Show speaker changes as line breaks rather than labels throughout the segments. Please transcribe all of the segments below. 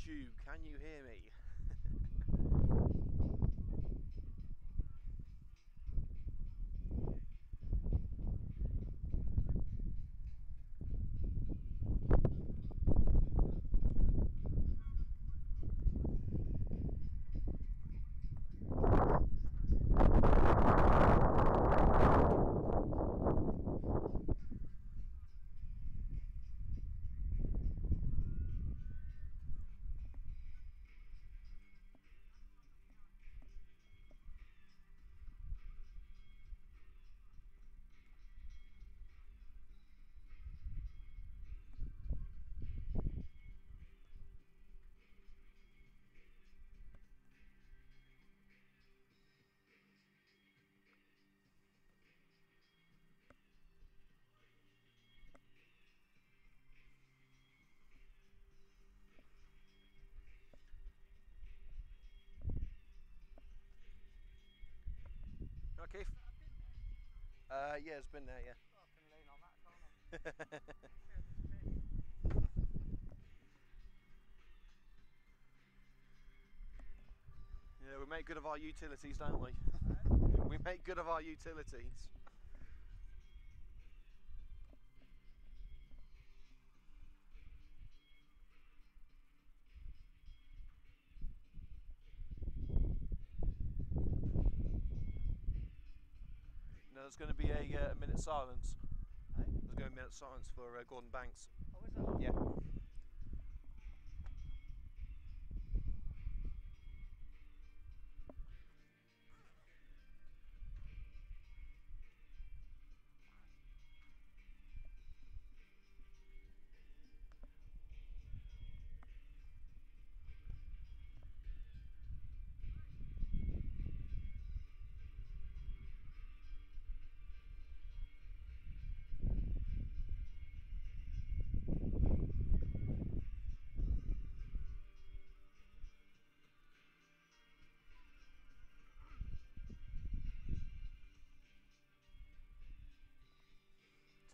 YouTube, can you hear me? Okay. Yeah, it's been there, yeah.
Oh, I can lean on that, can't I?
Yeah, we make good of our utilities, don't we? We make good of our utilities. No, there's going to be a minute silence.
Hey?
There's going to be a minute silence for Gordon Banks.
Oh, is that?
Yeah.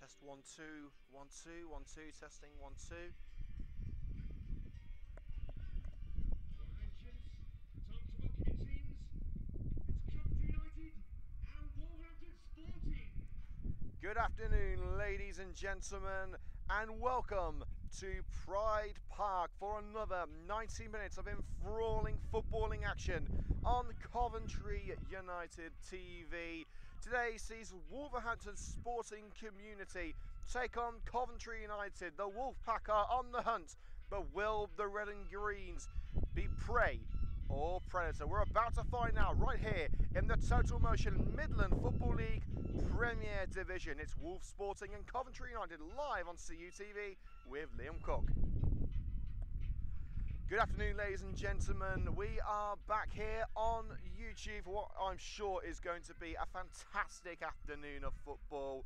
Test 1 2 1 2 1 2 testing 1 2.
Right, gents, time to welcome your teams. It's Coventry United and Wolverhampton Sporting.
Good afternoon, ladies and gentlemen, and welcome to Pride Park for another 90 minutes of enthralling footballing action on Coventry United TV. Today sees Wolverhampton Sporting Community take on Coventry United. The Wolfpack are on the hunt, but will the Red and Greens be prey or predator? We're about to find out right here in the Total Motion Midland Football League Premier Division. It's Wolves Sporting and Coventry United live on CUTV with Liam Cook. Good afternoon, ladies and gentlemen. We are back here on YouTube for what I'm sure is going to be a fantastic afternoon of football.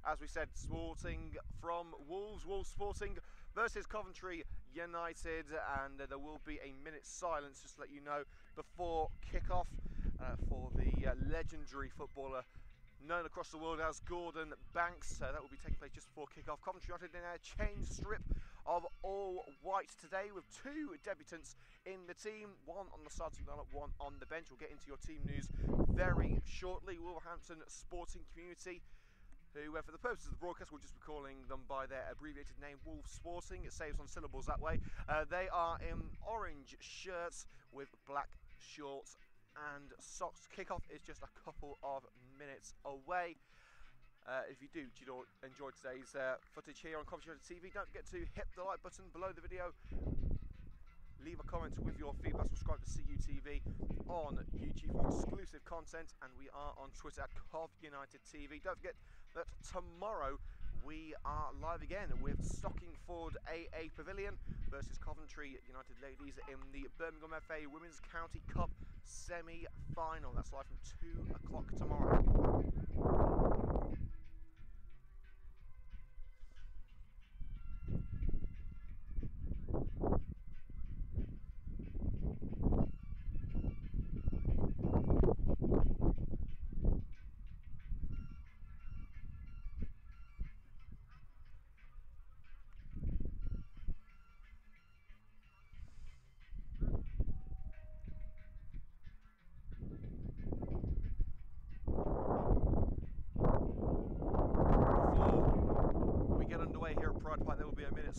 As we said, Sporting from Wolves Sporting versus Coventry United, and there will be a minute's silence, just to let you know, before kick-off for the legendary footballer known across the world as Gordon Banks. That will be taking place just before kick-off. Coventry United in a change strip of all white today, with two debutants in the team, one on the starting lineup, one on the bench. We'll get into your team news very shortly. Wolverhampton Sporting Community, who, for the purposes of the broadcast, we'll just be calling them by their abbreviated name, Wolves Sporting. It saves on syllables that way. They are in orange shirts with black shorts and socks. Kickoff is just a couple of minutes away. If you do enjoy today's footage here on Coventry TV, don't forget to hit the like button below the video. Leave a comment with your feedback. Subscribe to CUTV on YouTube for exclusive content, and we are on Twitter at CovUnitedTV. Don't forget that tomorrow we are live again with Stockingford AA Pavilion versus Coventry United ladies in the Birmingham FA Women's County Cup semi-final. That's live from 2 o'clock tomorrow.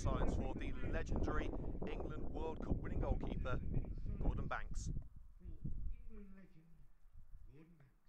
silence for the legendary England World Cup winning goalkeeper, Gordon Banks.
For England legend, Gordon Banks.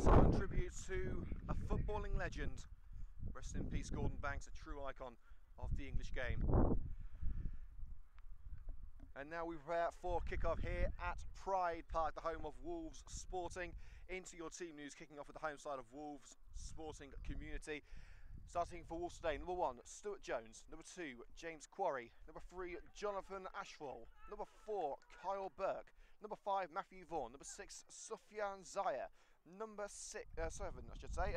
Silent tribute to a footballing legend. Rest in peace, Gordon Banks, a true icon of the English game. And now we prepare for kick-off here at Pride Park, the home of Wolves Sporting. Into your team news, kicking off with the home side of Wolves Sporting Community. Starting for Wolves today, number 1, Stuart Jones. Number 2, James Quarry. Number 3, Jonathan Ashfall. Number 4, Kyle Burke. Number 5, Matthew Vaughan. Number 6, Sufyan Zaya. Number 7,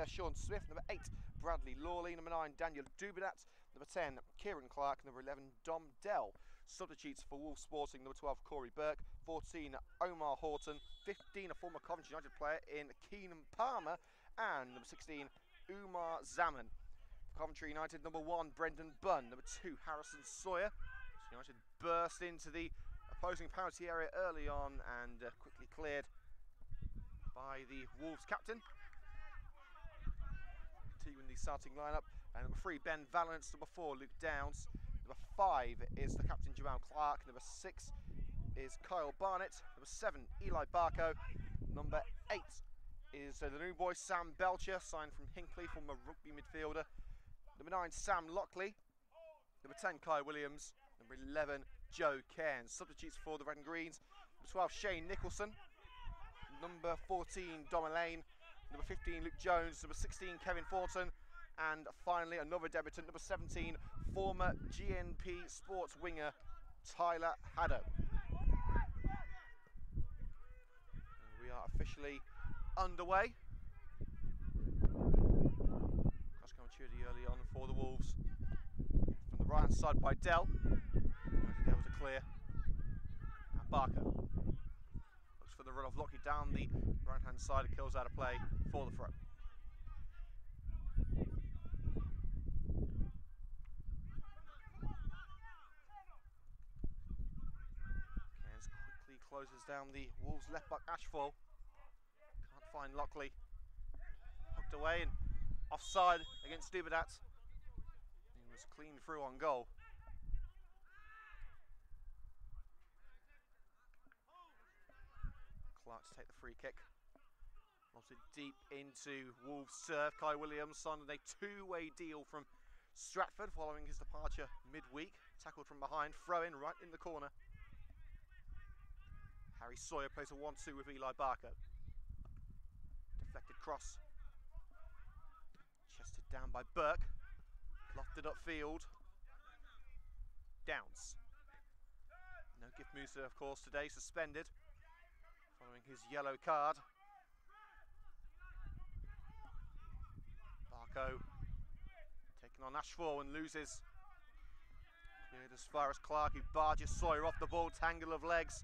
Sean Smith. Number 8, Bradley Lawley. Number 9, Daniel Dubidat. Number 10, Kieran Clark. Number 11, Dom Dell. Substitutes for Wolves Sporting, number 12, Corey Burke. 14, Omar Horton. 15, a former Coventry United player in Keenan Palmer. And number 16, Umar Zaman. Coventry United, number 1, Brendan Bunn. Number 2, Harrison Sawyer. So United burst into the opposing penalty area early on and quickly cleared by the Wolves captain. Continuing the starting lineup. And number 3, Ben Valance. Number 4, Luke Downs. Number 5 is the captain, Jamal Clark. Number 6 is Kyle Barnett. Number 7, Eli Barco. Number 8 is the new boy, Sam Belcher, signed from Hinckley, from a rugby midfielder. Number 9, Sam Lockley. Number 10, Kai Williams. Number 11, Joe Cairns. Substitutes for the Red and Greens. Number 12, Shane Nicholson. Number 14, Dom Lane. Number 15, Luke Jones. Number 16, Kevin Thornton. And finally, another debutant, number 17, former GNP Sports winger, Tyler Haddow. And we are officially underway. Cross-country early on for the Wolves. From the right-hand side by Dell. There was a clear. And Barker looks for the run of Lockie down the right-hand side. It kills out of play for the throw. Closes down the Wolves left back Ashfall. Can't find Lockley. Hooked away and offside against Dubidat. He was clean through on goal. Clark to take the free kick. Lost it deep into Wolves' serve. Kai Williams signed a two-way deal from Stratford following his departure midweek. Tackled from behind, throw in right in the corner. Harry Sawyer plays a 1-2 with Eli Barker. Deflected cross. Chested down by Burke. Lofted upfield. Downs. No gift Musa, of course, today, suspended following his yellow card. Barco taking on Ashfall and loses. Cleared as far as Clark, who barges Sawyer off the ball, tangle of legs.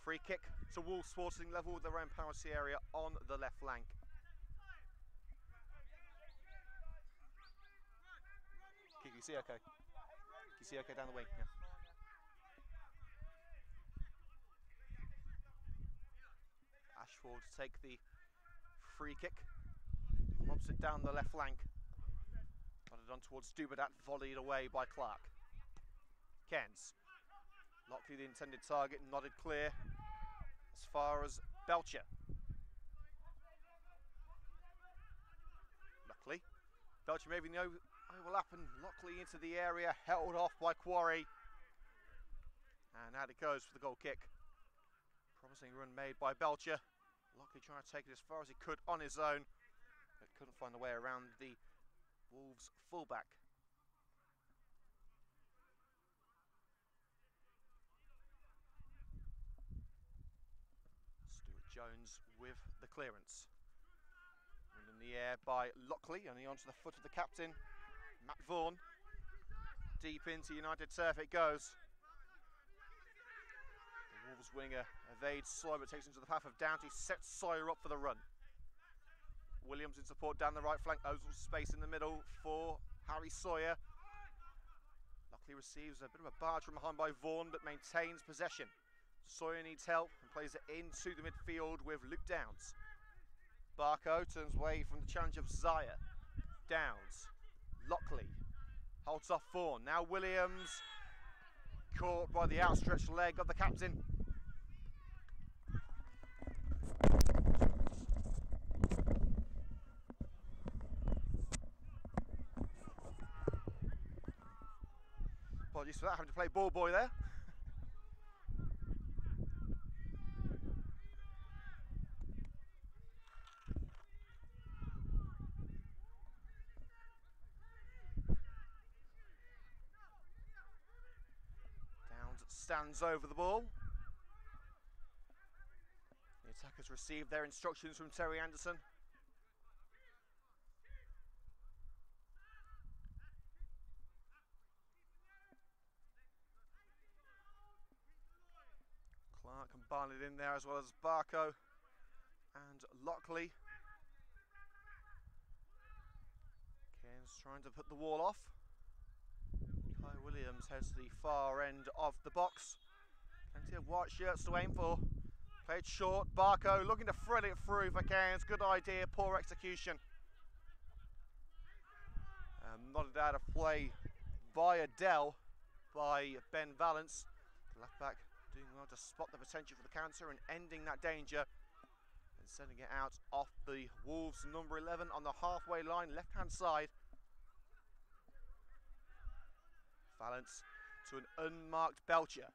Free kick to Wolves Sporting, level with their own penalty area on the left flank. Kiki, you see okay? You see okay down the wing? Yeah. Ashford to take the free kick. Lobs it down the left flank. Nodded on towards Dubidat, volleyed away by Clark. Cairns. Lockley, the intended target, nodded clear as far as Belcher. Belgium maybe no overlap and Lockley into the area, held off by Quarry. And out it goes for the goal kick. Promising run made by Belcher. Lockley trying to take it as far as he could on his own, but couldn't find the way around the Wolves fullback. Stuart Jones with the clearance. And in the air by Lockley, only onto the foot of the captain, Matt Vaughan. Deep into United turf it goes. The Wolves winger evades Sawyer but takes into the path of Downty, sets Sawyer up for the run. Williams in support down the right flank, Ozil space in the middle for Harry Sawyer. Lockley receives a bit of a barge from behind by Vaughan but maintains possession. Sawyer needs help and plays it into the midfield with Luke Downs. Barco turns away from the challenge of Zaya. Downs, Lockley, holds off Vaughan. Now Williams, caught by the outstretched leg of the captain. Apologies for that, having to play ball boy there. Downs stands over the ball. The attackers receive their instructions from Terry Anderson. Clark and Barnett in there as well as Barco and Lockley. Cairns trying to put the wall off. Kai Williams heads to the far end of the box. Plenty of white shirts to aim for. Played short. Barco looking to thread it through for Cairns. Good idea, poor execution. Nodded out of play by Adele by Ben Valance. Left back doing well to spot the potential for the counter and ending that danger and sending it out off the Wolves number 11 on the halfway line, left hand side. Valance to an unmarked Belcher.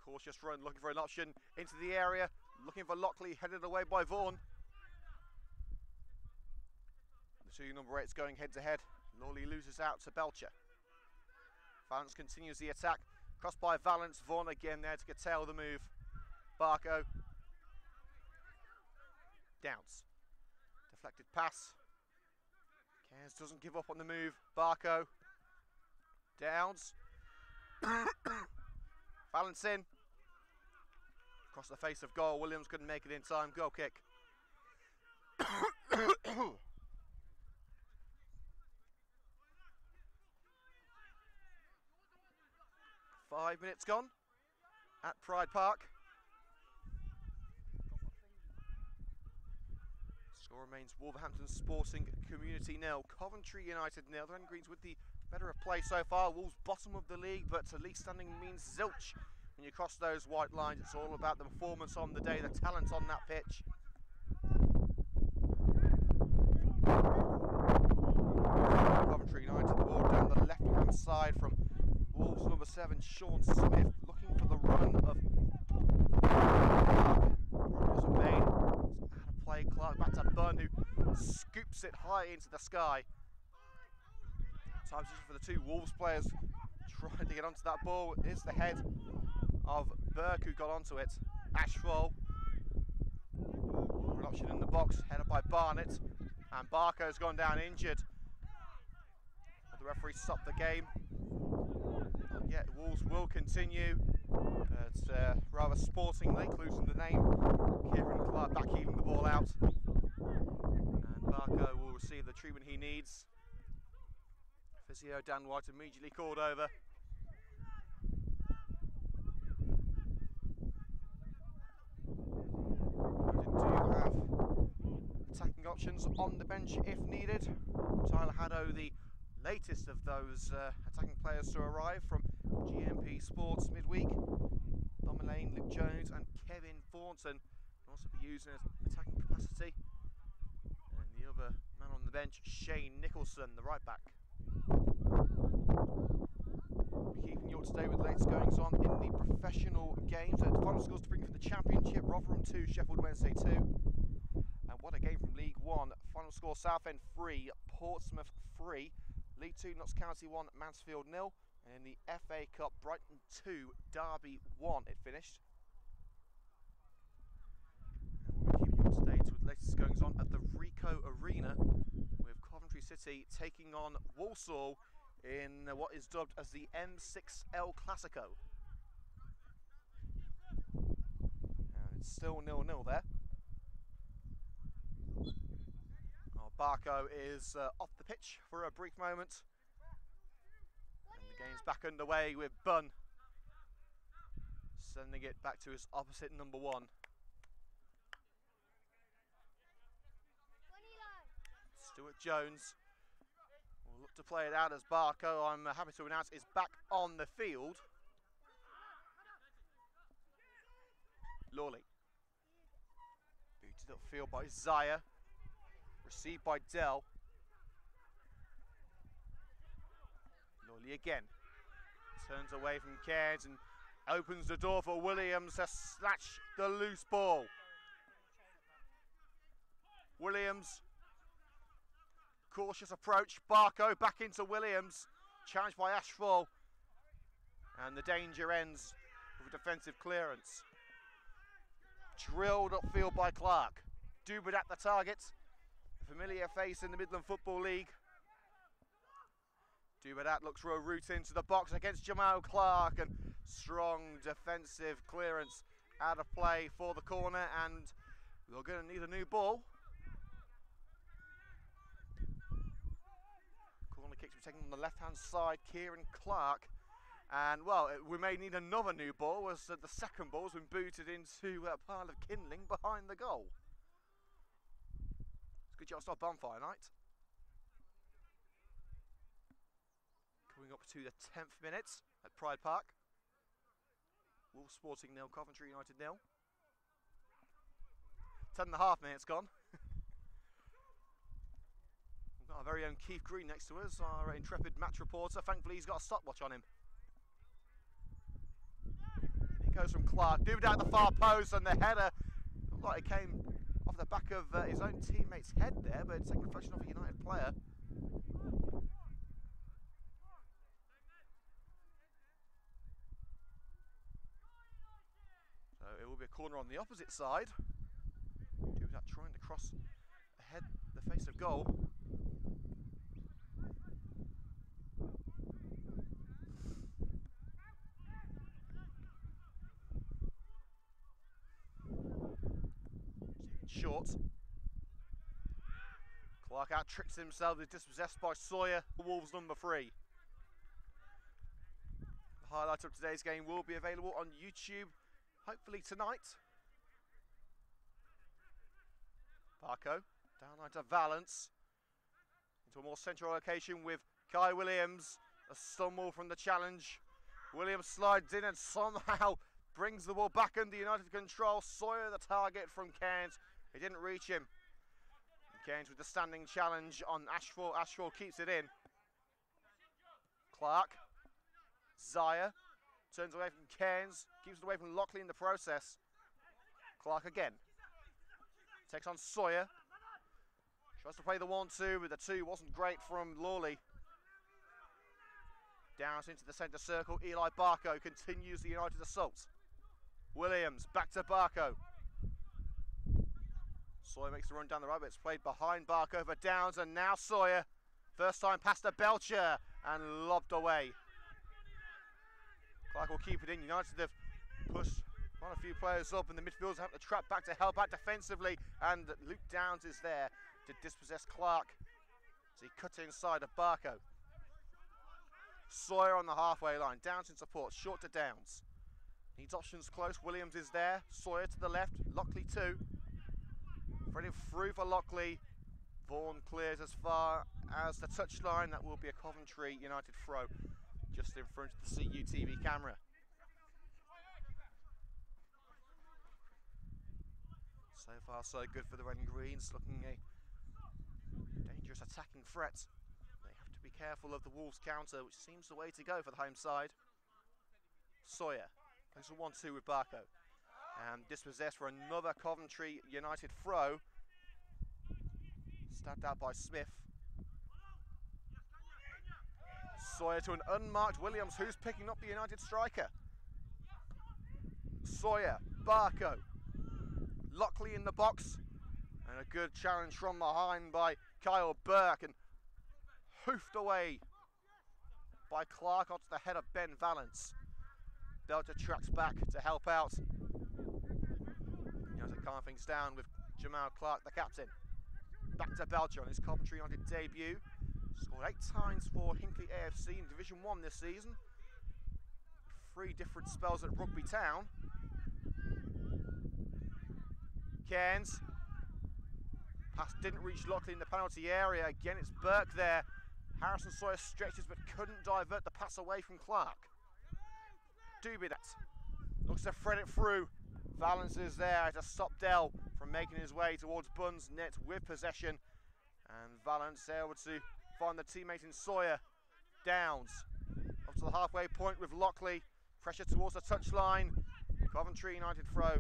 Cautious run, looking for an option into the area, looking for Lockley, headed away by Vaughan. The two number 8s going head to head. Lawley loses out to Belcher. Valance continues the attack. Crossed by Valance. Vaughan again there to curtail the move. Barco. Downs. Deflected pass. Cairns doesn't give up on the move. Barco. Downs. Valance in. Across the face of goal. Williams couldn't make it in time. Goal kick. 5 minutes gone at Pride Park. Score remains Wolverhampton Sporting Community 0, Coventry United 0. The Red and Greens with the better of play so far. Wolves bottom of the league, but least standing means zilch. When you cross those white lines, it's all about the performance on the day, the talent on that pitch. Coventry United, the ball down the left-hand side from Wolves number 7, Sean Smith, looking for the run of Clark. Wasn't made. It's out of play. Clark back to Bunn, who scoops it high into the sky. Time decision for the two Wolves players trying to get onto that ball. Is the head of Burke who got onto it. Ashfall. An option in the box, headed by Barnett. And Barco's gone down injured. But the referee stopped the game. Yet Wolves will continue. It's rather sportingly, clues in the name. Kieran Clark back heaving the ball out. And Barco will receive the treatment he needs. Physio Dan White immediately called over. Do have attacking options on the bench if needed. Tyler Haddo, the latest of those attacking players to arrive from GMP Sports midweek. Dom Mullane, Luke Jones and Kevin Thornton will also be used in attacking capacity. other man on the bench, Shane Nicholson, the right back. Keeping you up to date with the latest goings on in the professional games. The final scores to bring you from the Championship: Rotherham 2, Sheffield Wednesday 2. And what a game from League 1. Final score: Southend 3, Portsmouth 3. League 2, Notts County 1, Mansfield 0. And in the FA Cup, Brighton 2, Derby 1 it finished. And we'll be keeping you up to date with the latest goings on at the Ricoh Arena, with Coventry City taking on Walsall in what is dubbed as the M6L Classico. And it's still 0-0 there. Barco is off the pitch for a brief moment. And the game's back underway with Bunn sending it back to his opposite number 1. Stuart Jones will look to play it out as Barco, I'm happy to announce, is back on the field. Lawley. Booted upfield by Zaya. Received by Dell. Lawley again. Turns away from Cairns and opens the door for Williams to snatch the loose ball. Williams. Cautious approach. Barco back into Williams. Challenged by Ashfall. And the danger ends with a defensive clearance. Drilled upfield by Clark. Dubert at the target. A familiar face in the Midland Football League. Dubedat looks for a route into the box against Jamal Clark, and strong defensive clearance out of play for the corner, and we're going to need a new ball. Corner kicks were taken on the left-hand side, Kieran Clark. And, well, we may need another new ball, as the second ball's been booted into a pile of kindling behind the goal. It's a good job to stop bonfire night. Coming up to the 10th minute at Pride Park. Wolves Sporting 0, Coventry United 0. 10.5 minutes gone. We've got our very own Keith Green next to us, our intrepid match reporter. Thankfully he's got a stopwatch on him. It goes from Clark, moved out the far post, and the header looked like it came off the back of his own teammate's head there, but it's taken reflection off a United player. So it will be a corner on the opposite side. Do that, trying to cross ahead the face of goal. Short. Clark out tricks himself, is dispossessed by Sawyer, Wolves number 3. The highlight of today's game will be available on YouTube, hopefully tonight. Barco, down line to Valance. Into a more central location with Kai Williams. A stumble from the challenge. Williams slides in and somehow brings the ball back under United control. Sawyer the target from Cairns. He didn't reach him. Cairns with the standing challenge on Ashfall. Ashfall keeps it in. Clark. Zaya. Turns away from Cairns. Keeps it away from Lockley in the process. Clark again. Takes on Sawyer. Tries to play the 1-2, but the 2 wasn't great from Lawley. Down into the centre circle. Eli Barco continues the United assault. Williams back to Barco. Sawyer makes the run down the right, but it's played behind Barco for Downs, and now Sawyer. First time past to Belcher and lobbed away. Clark will keep it in. United have pushed quite a few players up, and the midfielders have to trap back to help out defensively, and Luke Downs is there to dispossess Clark as he cuts inside of Barco. Sawyer on the halfway line. Downs in support, short to Downs. Needs options close. Williams is there. Sawyer to the left. Lockley too. Threading through for Lockley. Vaughan clears as far as the touchline. That will be a Coventry United throw just in front of the CUTV camera. So far so good for the Red and Greens. Looking a dangerous attacking threat. They have to be careful of the Wolves counter, which seems the way to go for the home side. Sawyer plays a 1-2 with Barco. And dispossessed for another Coventry United throw. Stabbed out by Smith. Sawyer to an unmarked Williams, who's picking up the United striker. Sawyer, Barco. Lockley in the box. And a good challenge from behind by Kyle Burke. And hoofed away by Clark onto the head of Ben Valance. Belcher tracks back to help out. United calm things down with Jamal Clark, the captain. Back to Belcher on his Coventry United debut. Scored 8 times for Hinckley AFC in Division 1 this season. 3 different spells at Rugby Town. Cairns. Pass didn't reach Lockley in the penalty area. Again, it's Burke there. Harrison Sawyer stretches but couldn't divert the pass away from Clark. Dubidat looks to thread it through. Valance is there to stop Dell from making his way towards Bunn's net with possession. And Valance able to find the teammate in Sawyer. Downs up to the halfway point with Lockley. Pressure towards the touchline. Coventry United throw.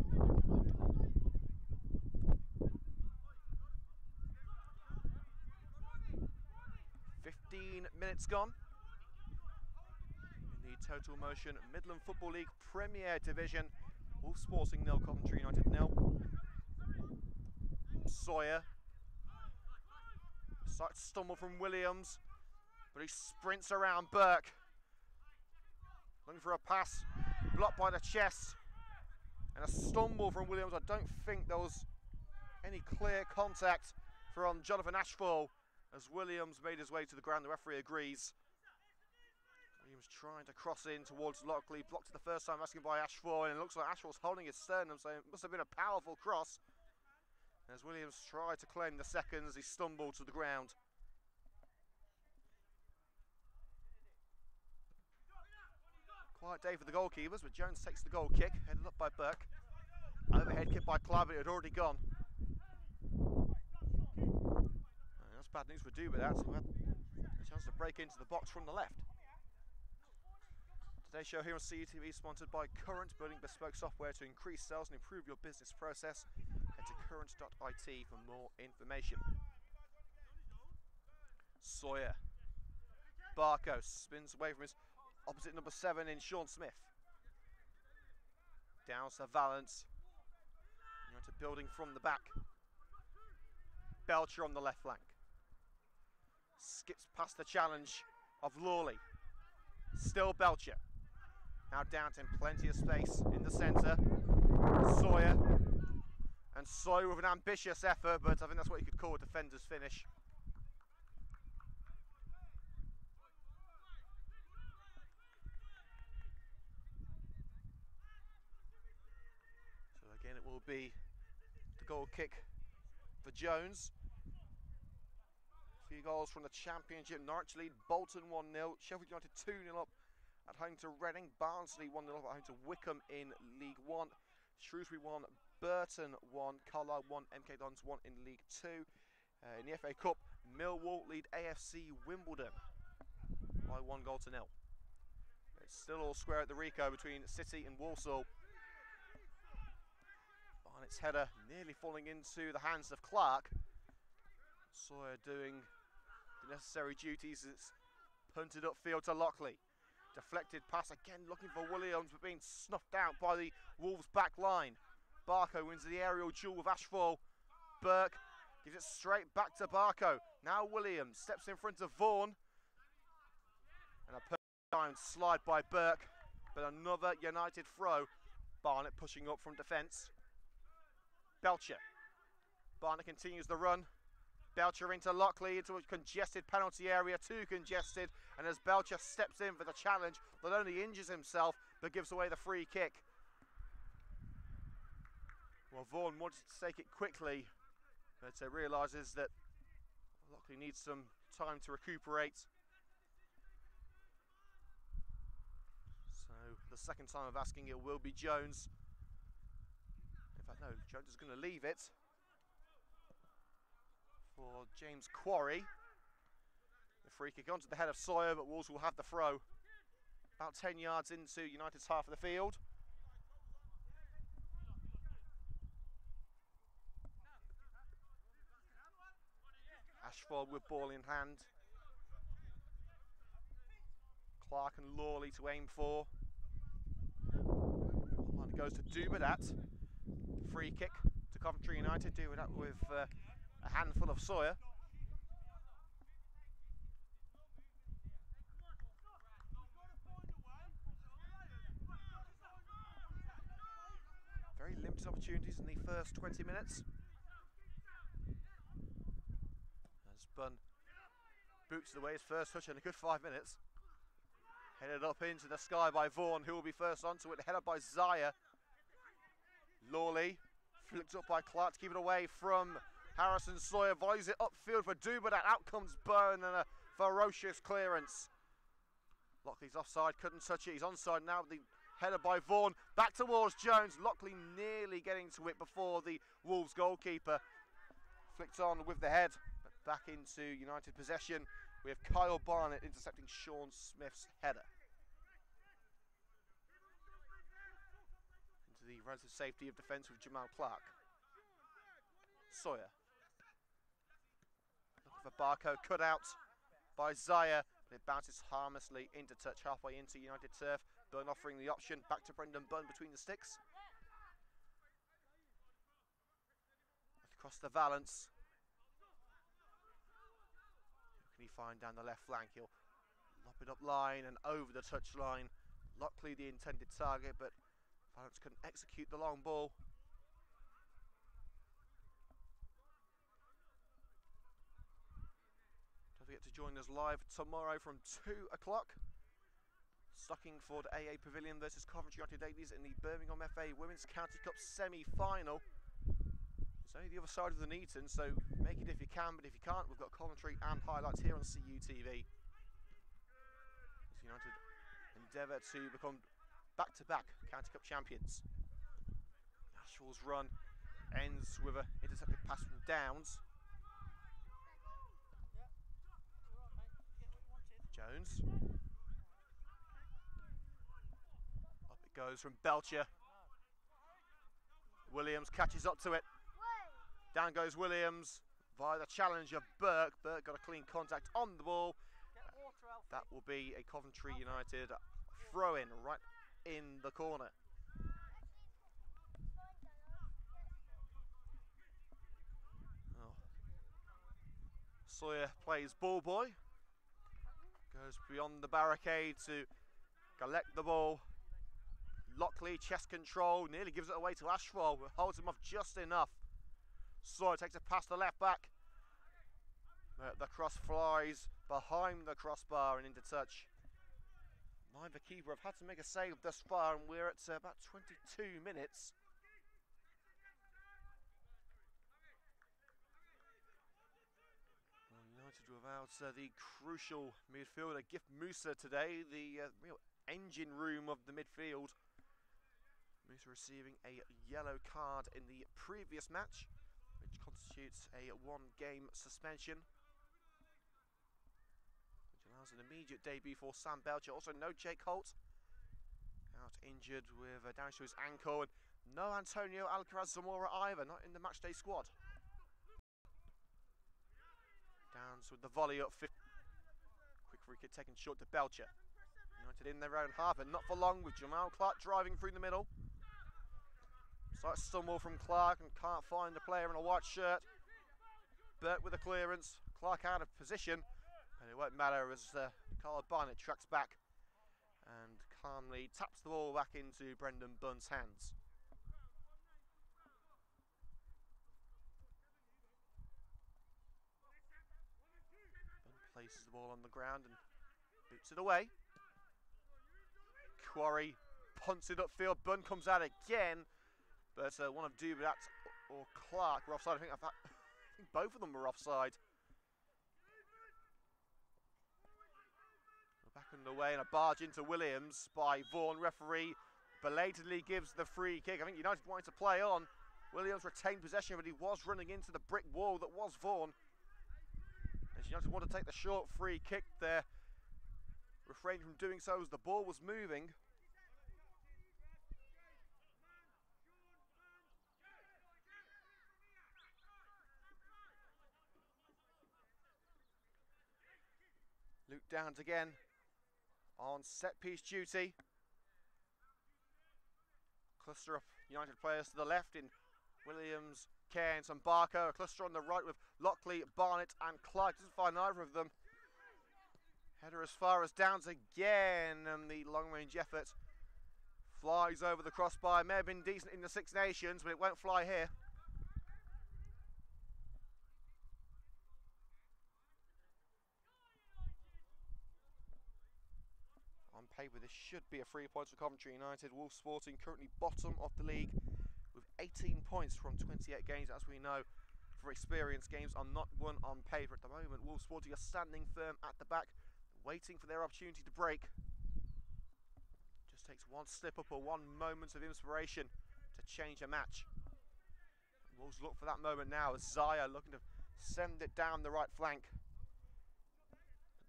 Minutes gone in the Total Motion Midland Football League Premier Division. Wolves Sporting 0, Coventry United 0. Sawyer. Slight stumble from Williams, but he sprints around Burke. Looking for a pass, blocked by the chest, and a stumble from Williams. I don't think there was any clear contact from Jonathan Ashfall. As Williams made his way to the ground, the referee agrees. Williams trying to cross in towards Lockley, blocked it the first time, asking by Ashford, and it looks like Ashford's holding his sternum, so it must have been a powerful cross. As Williams tried to claim the second as he stumbled to the ground. Quiet day for the goalkeepers, but Jones takes the goal kick, headed up by Burke. Overhead kick by Clive, but it had already gone. Bad news for Dubidat, who had a chance to break into the box from the left. Today's show here on CUTV is sponsored by Current, building bespoke software to increase sales and improve your business process. Head to current.it for more information. Sawyer. Barco spins away from his opposite number 7 in Sean Smith. Down to Valance. United building from the back. Belcher on the left flank. Skips past the challenge of Lawley. Still Belcher. Now Downton, plenty of space in the centre. Sawyer. And Sawyer with an ambitious effort, but I think that's what you could call a defender's finish. So again it will be the goal kick for Jones. 2 goals from the Championship. Norwich lead Bolton 1-0. Sheffield United 2-0 up at home to Reading. Barnsley 1-0 up at home to Wickham in League 1. Shrewsbury 1, Burton 1, Carlisle 1, MK Dons 1 in League 2. In the FA Cup, Millwall lead AFC Wimbledon by 1-0. It's still all square at the Rico between City and Walsall. Barnett's header nearly falling into the hands of Clark. Sawyer doing the necessary duties. It's punted upfield to Lockley. Deflected pass again, looking for Williams, but being snuffed out by the Wolves back line. Barco wins the aerial duel with Ashfall. Burke gives it straight back to Barco. Now Williams steps in front of Vaughan. And a perfect time slide by Burke, but another United throw. Barnett pushing up from defence. Belcher. Barnett continues the run. Belcher into Lockley, into a congested penalty area, too congested, and as Belcher steps in for the challenge, not only injures himself, but gives away the free kick. Well, Vaughan wanted to take it quickly, but realises that Lockley needs some time to recuperate. So, the second time of asking it will be Jones. In fact, no, Jones is going to leave it for James Quarry. The free kick onto the head of Sawyer, but Wolves will have the throw. About 10 yards into United's half of the field. Ashford with ball in hand. Clark and Lawley to aim for. Line goes to Dubedat. Free kick to Coventry United. Dubedat with a handful of Sawyer. Very limited opportunities in the first 20 minutes. As Bunn boots the way his first touch in a good 5 minutes. Headed up into the sky by Vaughan, who will be first onto it, headed by Zaya. Lawley, flicked up by Clark to keep it away from Harrison. Sawyer volleys it upfield for Dubedat. Out comes Byrne and a ferocious clearance. Lockley's offside, couldn't touch it. He's onside now. The header by Vaughan, back towards Jones. Lockley nearly getting to it before the Wolves goalkeeper. Flicked on with the head, but back into United possession with Kyle Barnett intercepting Sean Smith's header. Into the relative safety of defence with Jamal Clark. Sawyer. Looking for Barco, cut out by Zaya. But it bounces harmlessly into touch halfway into United turf. Bunn offering the option, back to Brendan Bunn between the sticks. Across the Valence. Who can he find down the left flank? He'll lop it up line and over the touch line. Lockley the intended target, but Valence couldn't execute the long ball. Don't forget to join us live tomorrow from 2 o'clock. Stockingford AA Pavilion versus Coventry United Ladies in the Birmingham FA Women's County Cup semi-final. It's only the other side of the Neaton, so make it if you can, but if you can't, we've got Coventry and highlights here on CUTV. As United endeavour to become back-to-back County Cup champions. Ashwell's run ends with an intercepted pass from Downs. Jones. Up it goes from Belcher. Williams catches up to it. Down goes Williams via the challenge of Burke. Burke got a clean contact on the ball. That will be a Coventry United throw-in right in the corner. Oh. Sawyer plays ball boy. Goes beyond the barricade to collect the ball. Lockley, chest control, nearly gives it away to Ashford, but holds him off just enough. Sawyer takes it past the left back. The cross flies behind the crossbar and into touch. Neither keeper have had to make a save thus far, and we're at about 22 minutes. United without the crucial midfielder Gift Musa today, the real engine room of the midfield. Musa receiving a yellow card in the previous match, which constitutes a 1-game suspension, which allows an immediate debut for Sam Belcher. Also no Jake Holt, out injured with damage to his ankle, and no Antonio Alcaraz Zamora either, not in the matchday squad. Downs with the volley up. Quick free kick taken short to Belcher. United in their own half, and not for long with Jamal Clark driving through the middle. Slight stumble from Clark and can't find the player in a white shirt. Burke with a clearance. Clark out of position, and it won't matter as Carl Barnett tracks back and calmly taps the ball back into Brendan Bunn's hands. Bunn places the ball on the ground and boots it away. Quarry punts it upfield. Bunn comes out again, but one of Dubedat or Clark were offside. I think both of them were offside. We're back underway, and a barge into Williams by Vaughan. Referee belatedly gives the free kick. I think United wanted to play on. Williams retained possession, but he was running into the brick wall that was Vaughan. As United want to take the short free kick there. Refrained from doing so as the ball was moving. Luke Downs again on set piece duty. Cluster of United players to the left in Williams, Cairns and Barker. A cluster on the right with Lockley, Barnett and Clark. Doesn't find either of them. Header as far as Downs again, and the long-range effort flies over the crossbar. May have been decent in the Six Nations, but it won't fly here. On paper, this should be a 3 points for Coventry United. Wolves Sporting currently bottom of the league with 18 points from 28 games. As we know, for experience, games are not won on paper at the moment. Wolves Sporting are standing firm at the back, waiting for their opportunity to break. Just takes one slip up or one moment of inspiration to change a match. Wolves look for that moment now as Zaya looking to send it down the right flank. But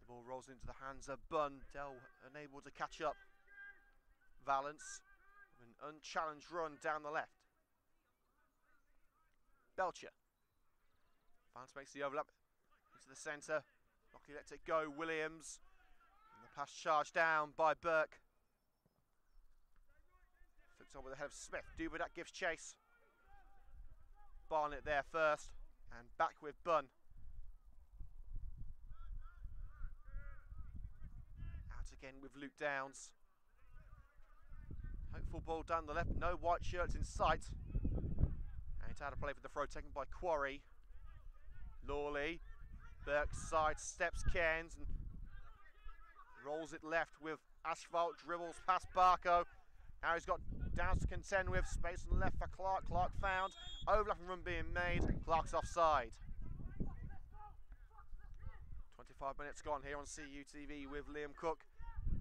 the ball rolls into the hands of Bunn. Dell unable to catch up. Valence with an unchallenged run down the left. Belcher. Valence makes the overlap into the centre. Lockley lets it go. Williams. And the pass charged down by Burke. Flips on with the head of Smith. Dubedat gives chase. Barnett there first. And back with Bunn. Out again with Luke Downs. Hopeful ball down the left. No white shirts in sight. And it's out of play for the throw taken by Quarry. Lawley. Burke side steps Cairns and rolls it left with Asphalt. Dribbles past Barco. Now he's got Downs to contend with. Space on the left for Clark. Clark found. Overlapping run being made. Clark's offside. 25 minutes gone here on CUTV with Liam Cook.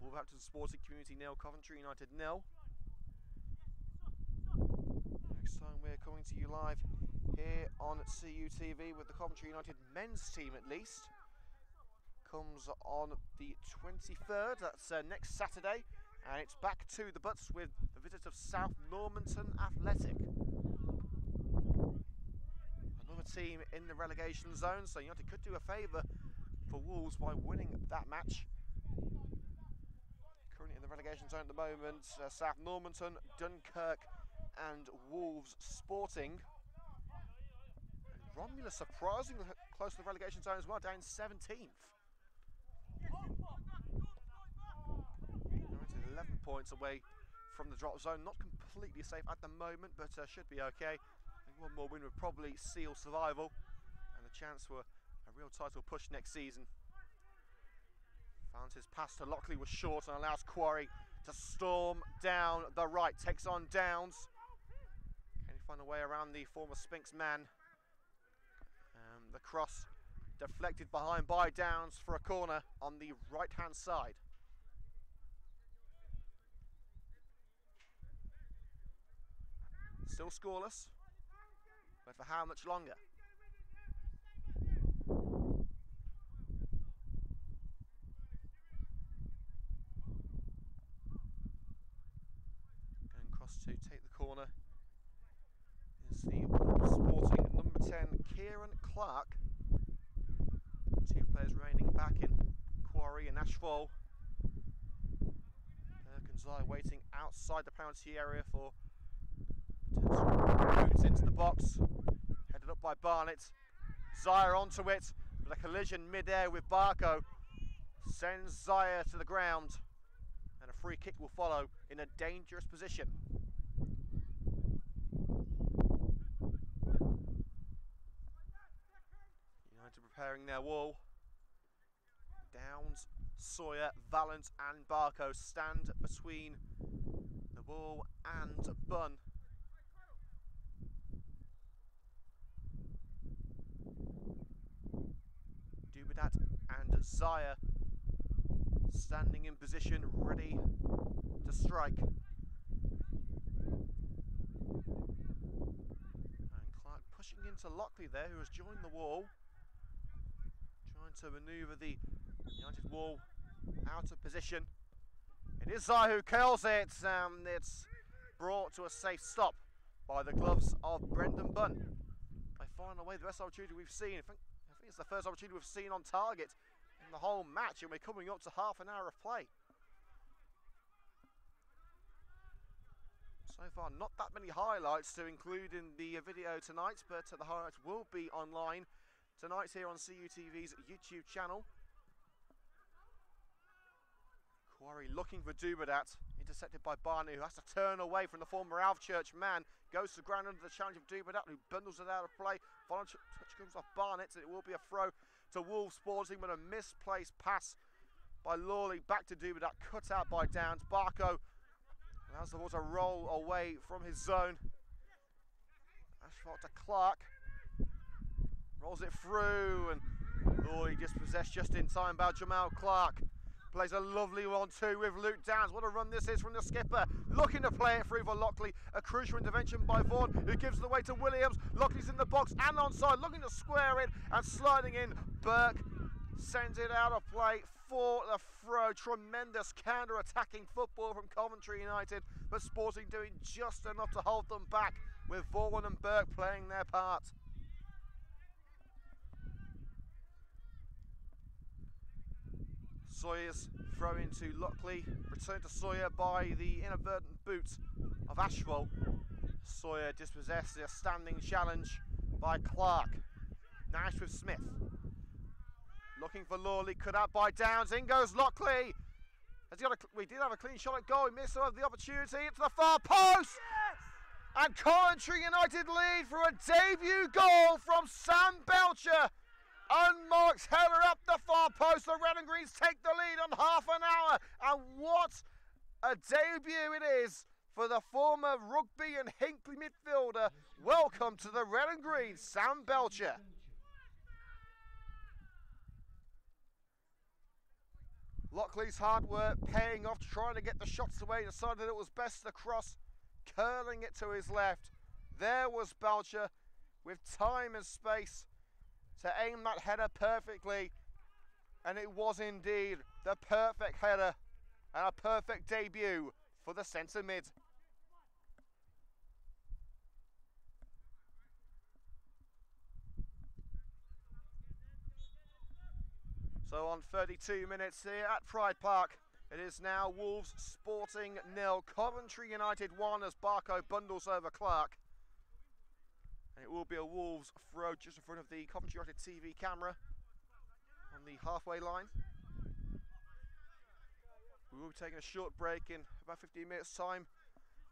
Wolverhampton Sporting Community 0, Coventry United 0. Next time we're coming to you live here on CUTV with the Coventry United men's team at least. Comes on the 23rd, that's next Saturday. And it's back to the Butts with the visit of South Normanton Athletic. Another team in the relegation zone, so United could do a favour for Wolves by winning that match. Currently in the relegation zone at the moment, South Normanton, Dunkirk and Wolves Sporting. And Romulus surprisingly close to the relegation zone as well, down 17th. 11 points away from the drop zone, not completely safe at the moment, but should be okay. I think one more win would probably seal survival and a chance for a real title push next season. Found his pass to Lockley was short and allows Quarry to storm down the right, takes on Downs. Can he find a way around the former Spinks man? The cross deflected behind by Downs for a corner on the right hand side. Still scoreless, but for how much longer? Going across to take the corner is the Wolves Sporting number 10, Kieran Clark. Two players remaining back in Quarry and Ashfall. Perkins waiting outside the penalty area for boots into the box, headed up by Barnett. Zaya onto it, but a collision mid-air with Barco sends Zaya to the ground, and a free kick will follow in a dangerous position. United preparing their wall. Downs, Sawyer, Valence and Barco stand between the wall and Bunn. Dubedat and Zaya standing in position, ready to strike. And Clark pushing into Lockley there, who has joined the wall, trying trying to manoeuvre the United wall out of position. It is Zai who curls it, it's brought to a safe stop by the gloves of Brendan Bunn. They find away the best opportunity we've seen. I think it's the first opportunity we've seen on target in the whole match, and we're coming up to half an hour of play. So far, not that many highlights to include in the video tonight, but the highlights will be online tonight here on CUTV's YouTube channel. Quarry looking for Dubedat, intercepted by Barney, who has to turn away from the former Alvechurch man. Goes to ground under the challenge of Dubedat, who bundles it out of play. Final touch comes off Barnett, and it will be a throw to Wolves Sporting, but a misplaced pass by Lawley back to Dubedat, cut out by Downs. Barco allows the ball to roll away from his zone. Ashford to Clark. Rolls it through, and Lawley dispossessed just in time by Jamal Clark. Plays a lovely 1-2 with Luke Downs. What a run this is from the skipper. Looking to play it through for Lockley. A crucial intervention by Vaughan, who gives it away to Williams. Lockley's in the box and onside, looking to square it and sliding in. Burke sends it out of play for the throw. Tremendous counter-attacking football from Coventry United, but Sporting doing just enough to hold them back, with Vaughan and Burke playing their part. Sawyer's throw into Lockley, returned to Sawyer by the inadvertent boot of Ashwell. Sawyer dispossessed, a standing challenge by Clark. Nash with Smith. Looking for Lawley, cut out by Downs, in goes Lockley. We did have a clean shot at goal, we missed the opportunity, into the far post! Yes! And Coventry United lead for a debut goal from Sam Belcher. Unmarked header up the far post. The Red and Greens take the lead on half an hour. And what a debut it is for the former Rugby and Hinckley midfielder. Welcome to the Red and Greens, Sam Belcher. Lockley's hard work paying off, trying to get the shots away. Decided it was best to cross, curling it to his left. There was Belcher with time and space to aim that header perfectly, and it was indeed the perfect header and a perfect debut for the centre mid. So on 32 minutes here at Pride Park, it is now Wolves Sporting 0, Coventry United 1 as Barco bundles over Clark. And it will be a Wolves throw just in front of the Coventry United TV camera on the halfway line. We will be taking a short break in about 15 minutes time,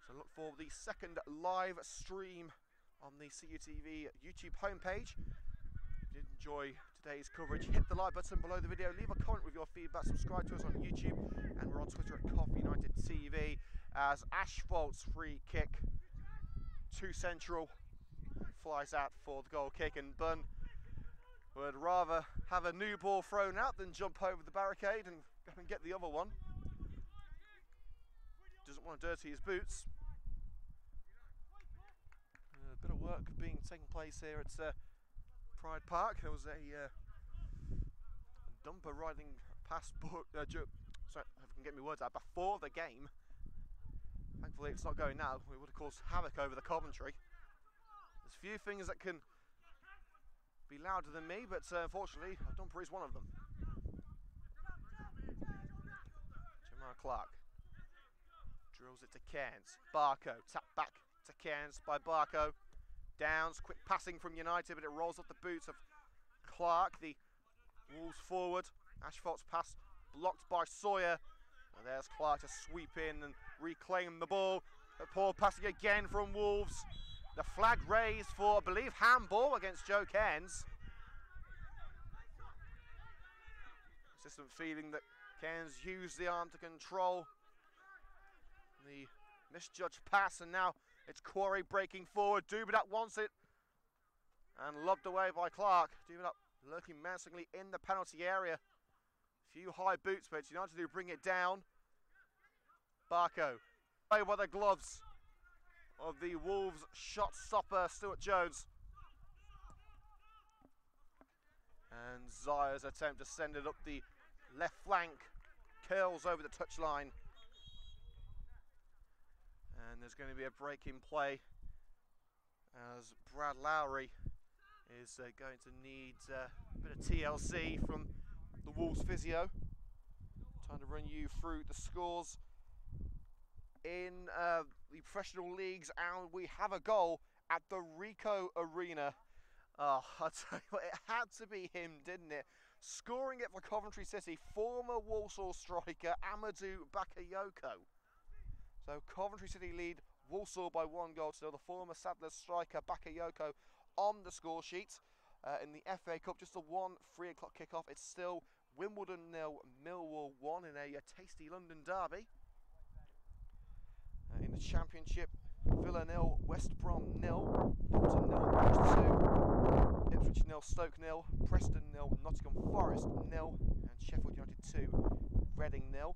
so look for the second live stream on the CUTV YouTube homepage. If you did enjoy today's coverage, hit the like button below the video, leave a comment with your feedback, subscribe to us on YouTube, and we're on Twitter at Coventry United TV as Ashford's free kick to Central flies out for the goal kick, and Bunn would rather have a new ball thrown out than jump over the barricade and go and get the other one. Doesn't want to dirty his boots. A bit of work taking place here at Pride Park. There was a dumper riding past sorry, if I can get my words out, before the game. Thankfully it's not going now. We would have caused havoc over the Coventry. There's few things that can be louder than me, but unfortunately a dumper is one of them. Jamal Clark drills it to Cairns. Barco, tap back to Cairns by Barco. Downs, quick passing from United, but it rolls off the boots of Clark. The Wolves forward. Ashford's pass blocked by Sawyer. And there's Clark to sweep in and reclaim the ball. But poor passing again from Wolves. The flag raised for, I believe, handball against Joe Cairns. Assistant feeling that Cairns used the arm to control the misjudged pass, and now it's Quarry breaking forward. Dubedat wants it and lobbed away by Clark. Dubedat lurking menacingly in the penalty area. Few high boots, but United do bring it down. Barco away by the gloves of the Wolves shot stopper Stuart Jones. And Zaya's attempt to send it up the left flank curls over the touchline. And there's going to be a break in play as Brad Lowry is going to need a bit of TLC from the Wolves physio. Trying to run you through the scores in the professional leagues, and we have a goal at the Rico Arena. Oh, I tell you what, it had to be him, didn't it? Scoring it for Coventry City, former Walsall striker Amadou Bakayoko. So Coventry City lead Walsall by 1 goal to 0. The former Sadler's striker Bakayoko on the score sheet. In the FA Cup, just a 3 o'clock kickoff. It's still Wimbledon 0, Millwall 1 in a tasty London derby. In the Championship, Villa 0, West Brom 0, Bolton 0, Norwich 2, Ipswich 0, Stoke 0, Preston 0, Nottingham Forest 0, and Sheffield United 2, Reading 0.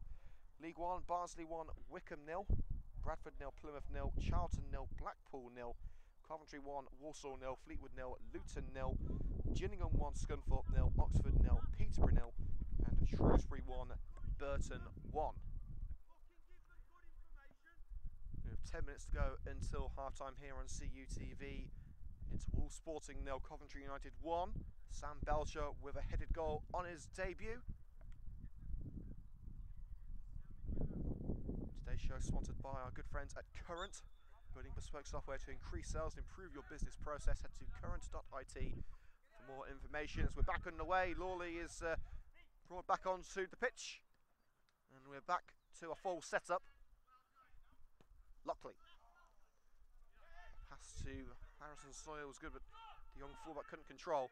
League 1, Barnsley 1, Wickham 0, Bradford 0, Plymouth 0, Charlton 0, Blackpool 0, Coventry 1, Walsall 0, Fleetwood 0, Luton 0, Gillingham 1, Scunthorpe 0, Oxford 0, Peterborough 0, and Shrewsbury 1, Burton 1. We have 10 minutes to go until half-time here on CUTV. It's Wolves Sporting 0, Coventry United 1. Sam Belcher with a headed goal on his debut. Today's show is sponsored by our good friends at Current, building bespoke software to increase sales and improve your business process. Head to current.it for more information. As we're back underway, Lawley is brought back onto the pitch, and we're back to a full setup. Lockley. Pass to Harrison Sawyer was good, but the young fullback couldn't control.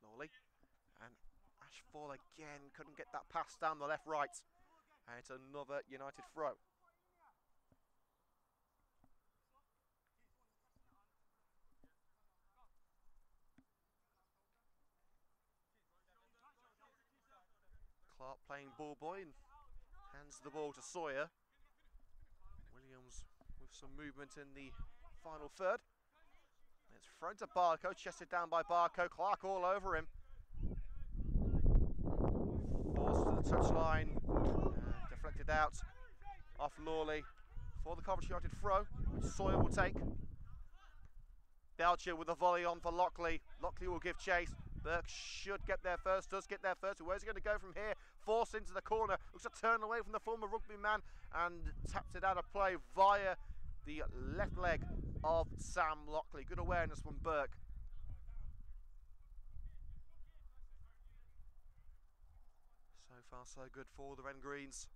Lawley and Ashfall again couldn't get that pass down the left-right. And it's another United throw. Clark playing ball boy and hands the ball to Sawyer. Williams with some movement in the final third. It's thrown to Barco, chested down by Barco. Clark all over him. Forced to the touchline, deflected out off Lawley for the Coventry United throw, which Sawyer will take. Belcher with a volley on for Lockley. Lockley will give chase. Burke should get there first, does get there first. Where's he going to go from here? Forced into the corner. Looks to turn away from the former rugby man and tapped it out of play via the left leg of Sam Lockley. Good awareness from Burke. So far so good for the Red and Greens.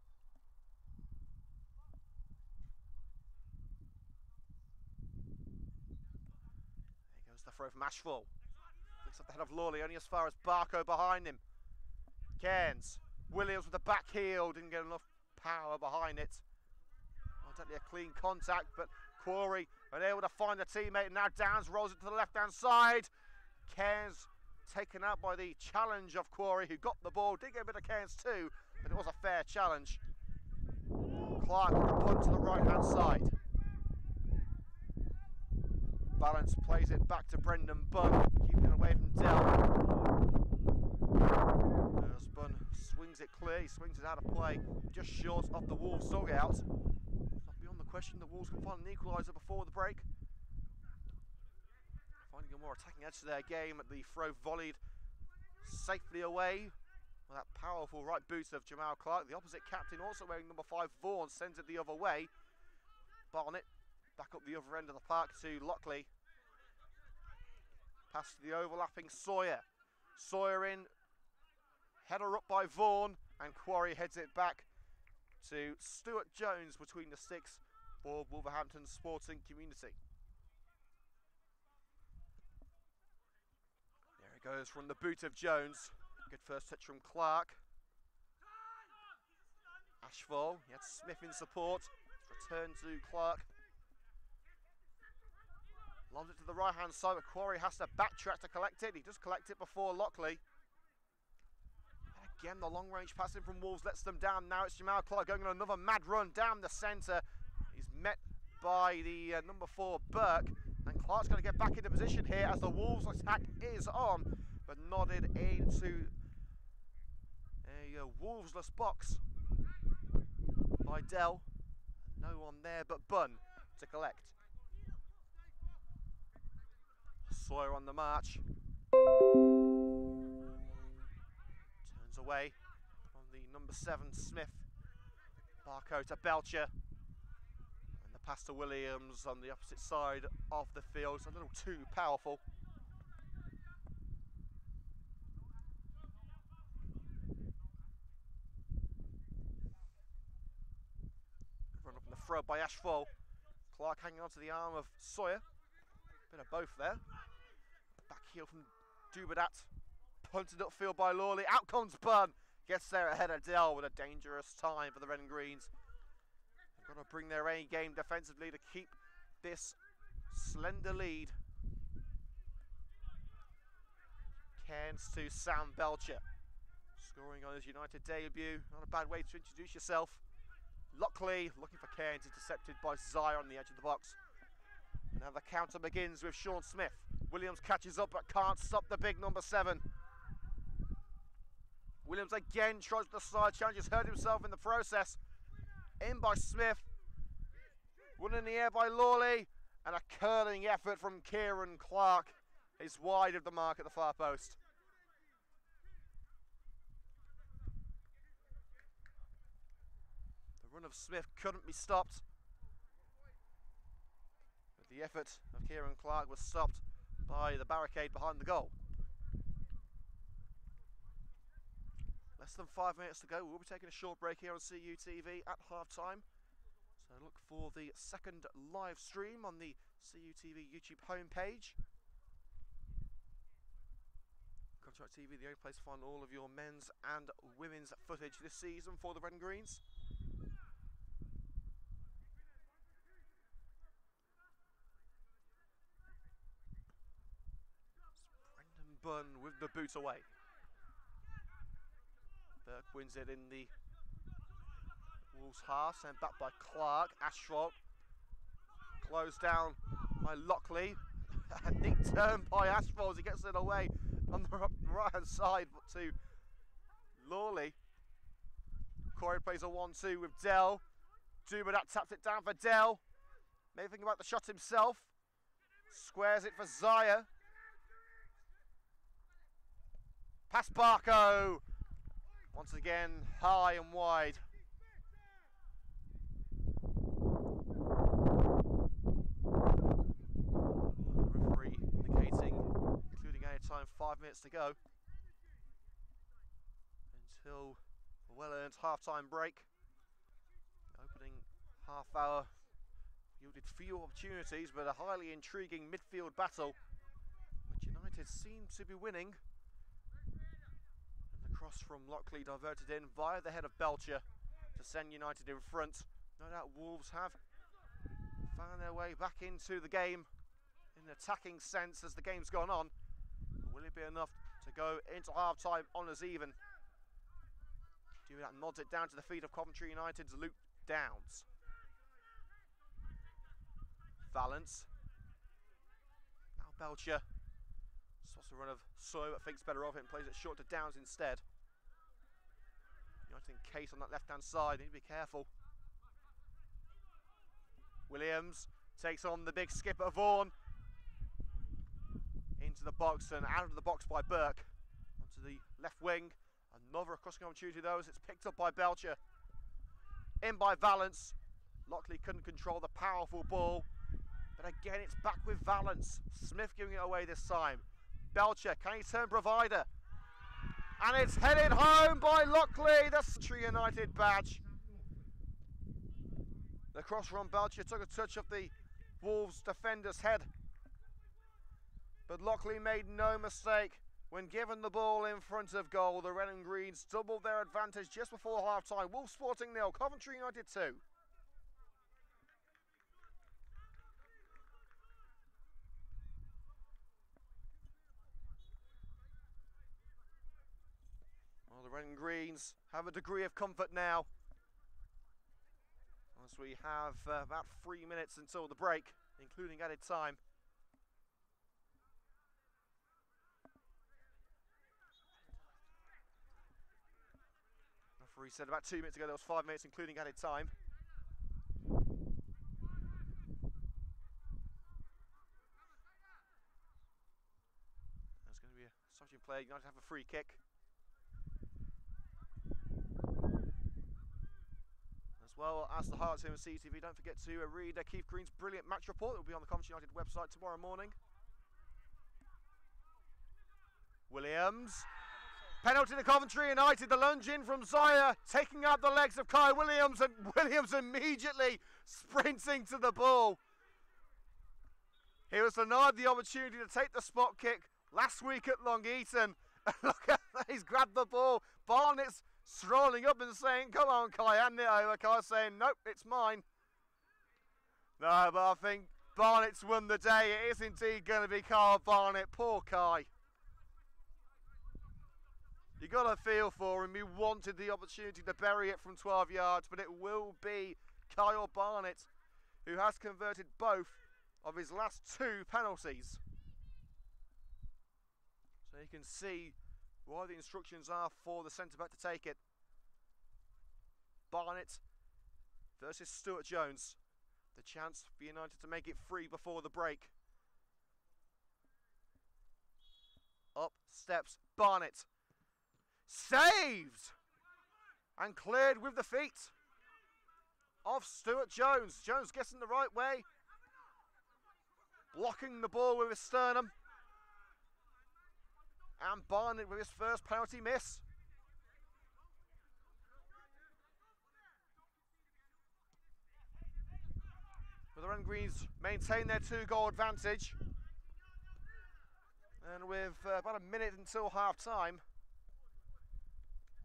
There goes the throw from Ashfall. Looks up the head of Lawley, only as far as Barco behind him. Cairns. Williams with the back heel, didn't get enough power behind it. Not exactly a clean contact, but Quarry unable to find a teammate. Now Downs rolls it to the left-hand side. Cairns taken out by the challenge of Quarry, who got the ball. Did get a bit of Cairns too, but it was a fair challenge. Clark with the punt to the right-hand side. Balance plays it back to Brendan Bunn, keeping it away from Dell. As Bunn swings it clear, he swings it out of play, just short of the Wolves dugout. It's not beyond the question the Wolves can find an equaliser before the break. Finding a more attacking edge to their game, the throw volleyed safely away with that powerful right boot of Jamal Clark. The opposite captain, also wearing number 5, Vaughan, sends it the other way. Barnett back up the other end of the park to Lockley. Pass to the overlapping Sawyer. Sawyer in, header up by Vaughan, and Quarry heads it back to Stuart Jones between the sticks for Wolverhampton Sporting Community. There it goes from the boot of Jones. Good first touch from Clark. Ashfall, he had Smith in support. Return to Clark. Lobs it to the right-hand side, but Quarry has to backtrack to collect it. He does collect it before Lockley. And again, the long-range passing from Wolves lets them down. Now it's Jamal Clark going on another mad run down the centre. He's met by the number 4, Burke. And Clark's going to get back into position here as the Wolves attack is on, but nodded into a Wolvesless box by Dell. No one there but Bunn to collect. Sawyer on the march. Turns away from the number 7 Smith. Barco to Belcher. And the pass to Williams on the opposite side of the field. It's a little too powerful. Run up in the throw by Ashfall. Clark hanging onto the arm of Sawyer. Bit of both there. Back heel from Dubedat. Punted upfield by Lawley. Out comes Bunn. Gets there ahead of Dell with a dangerous time for the Red and Greens. They've got to bring their A game defensively to keep this slender lead. Cairns to Sam Belcher. Scoring on his United debut. Not a bad way to introduce yourself. Lockley looking for Cairns, intercepted by Zaya on the edge of the box. Now the counter begins with Sean Smith. Williams catches up but can't stop the big number 7. Williams again tries the side challenges, hurt himself in the process. In by Smith. One in the air by Lawley. And a curling effort from Kieran Clark is wide of the mark at the far post. The run of Smith couldn't be stopped. But the effort of Kieran Clark was stopped by the barricade behind the goal. Less than 5 minutes to go. We'll be taking a short break here on CUTV at half-time. So look for the second live stream on the CUTV YouTube homepage. Contract TV, the only place to find all of your men's and women's footage this season for the Red and Greens. Brendan Bunn with the boot away. Burke wins it in the Wolves half, sent back by Clark. Asphalt closed down by Lockley. A neat turn by Asphalt as he gets it away on the right hand side to Lawley. Corey plays a 1-2 with Dell. Dubedat taps it down for Dell. Maybe thinking about the shot himself. Squares it for Zaya. Pass Barco. Once again, high and wide. The referee indicating, including added time, 5 minutes to go until a well-earned half-time break. The opening half hour yielded few opportunities, but a highly intriguing midfield battle, which United seem to be winning. Cross from Lockley diverted in via the head of Belcher to send United in front. No doubt Wolves have found their way back into the game in an attacking sense as the game's gone on. But will it be enough to go into half-time honours even? That nods it down to the feet of Coventry United's Luke Downs. Valance. Now Belcher. Stops a run of Sawyer but thinks better of it and plays it short to Downs instead. United in case on that left-hand side, need to be careful. Williams takes on the big skipper Vaughan. Into the box and out of the box by Burke. Onto the left wing. Another crossing opportunity though as it's picked up by Belcher. In by Valance. Lockley couldn't control the powerful ball. But again it's back with Valance. Smith giving it away this time. Belcher, can he turn provider? And it's headed home by Lockley, the Coventry United badge. The cross from Belcher took a touch of the Wolves defender's head. But Lockley made no mistake. When given the ball in front of goal, the Red and Greens doubled their advantage just before half-time. Wolves Sporting 0, Coventry United 2. Well, the Red and Greens have a degree of comfort now, as we have about 3 minutes until the break, including added time. Referee said about 2 minutes ago there was 5 minutes including added time. There's going to be a substitute player. United have a free kick. As well as the highlights here on CTV, don't forget to read Keith Green's brilliant match report. It will be on the Coventry United website tomorrow morning. Williams. Penalty to Coventry United. The lunge in from Zaya, taking out the legs of Kai Williams, and Williams immediately sprinting to the ball. He was denied the opportunity to take the spot kick last week at Long Eaton. Look at that, he's grabbed the ball. Barnett's strolling up and saying, come on Kai, hand it over. Kai saying, nope, it's mine. No, but I think Barnett's won the day. It is indeed going to be Kyle Barnett. Poor Kai. You got to feel for him. He wanted the opportunity to bury it from 12 yards, but it will be Kyle Barnett who has converted both of his last 2 penalties. So you can see why the instructions are for the centre-back to take it. Barnett versus Stuart Jones. The chance for United to make it free before the break. Up steps Barnett. Saved! And cleared with the feet of Stuart Jones. Jones gets in the right way. Blocking the ball with his sternum. And Barnett with his first penalty miss. But the Red and Greens maintain their 2-goal advantage. And with about a minute until half time,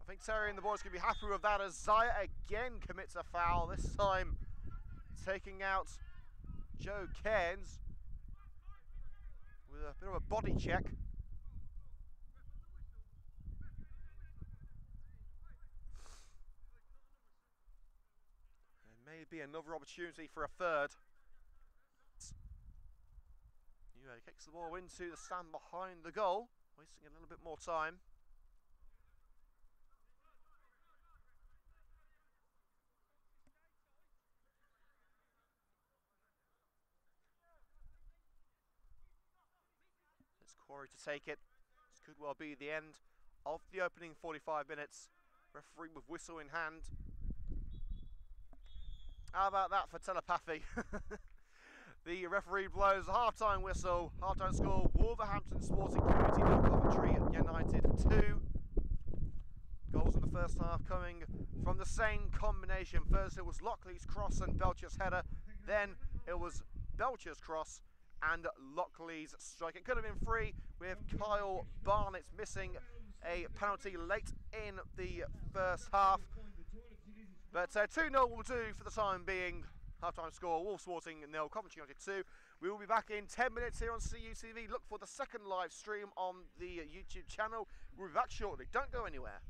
I think Terry and the boys can be happy with that as Zaya again commits a foul, this time taking out Joe Cairns with a bit of a body check. There may be another opportunity for a third. He kicks the ball into the stand behind the goal, wasting a little bit more time. It's Corey to take it. This could well be the end of the opening 45 minutes. Referee with whistle in hand. How about that for telepathy? The referee blows a half-time whistle. Half-time score, Wolverhampton Sporting Community 0, Coventry United 2. Goals in the first half coming from the same combination. First it was Lockley's cross and Belcher's header. Then it was Belcher's cross and Lockley's strike. It could have been 3 with Kyle Barnett missing a penalty late in the first half. But 2-0 will do for the time being. Half-time score, Wolves Sporting 0, Coventry United 2. We will be back in 10 minutes here on CUTV. Look for the second live stream on the YouTube channel. We'll be back shortly. Don't go anywhere.